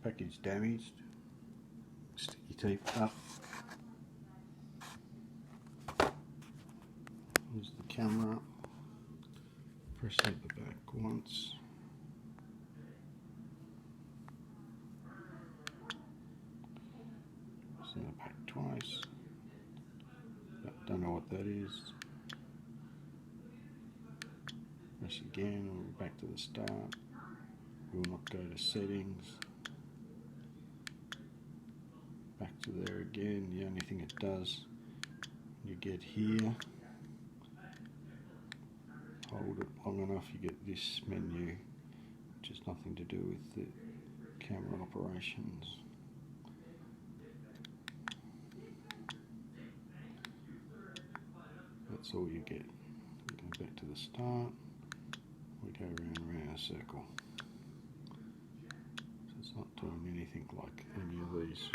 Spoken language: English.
package damaged. Sticky tape up. Here's the camera. Press at the back once. Press in the back twice. Don't know what that is. Press again, and we're back to the start. We will not go to settings. Back to there again. The only thing it does, you get here, hold it long enough, you get this menu, which has nothing to do with the camera operations. That's all you get. We go back to the start, we go round and round in a circle. So it's not doing anything like any of these.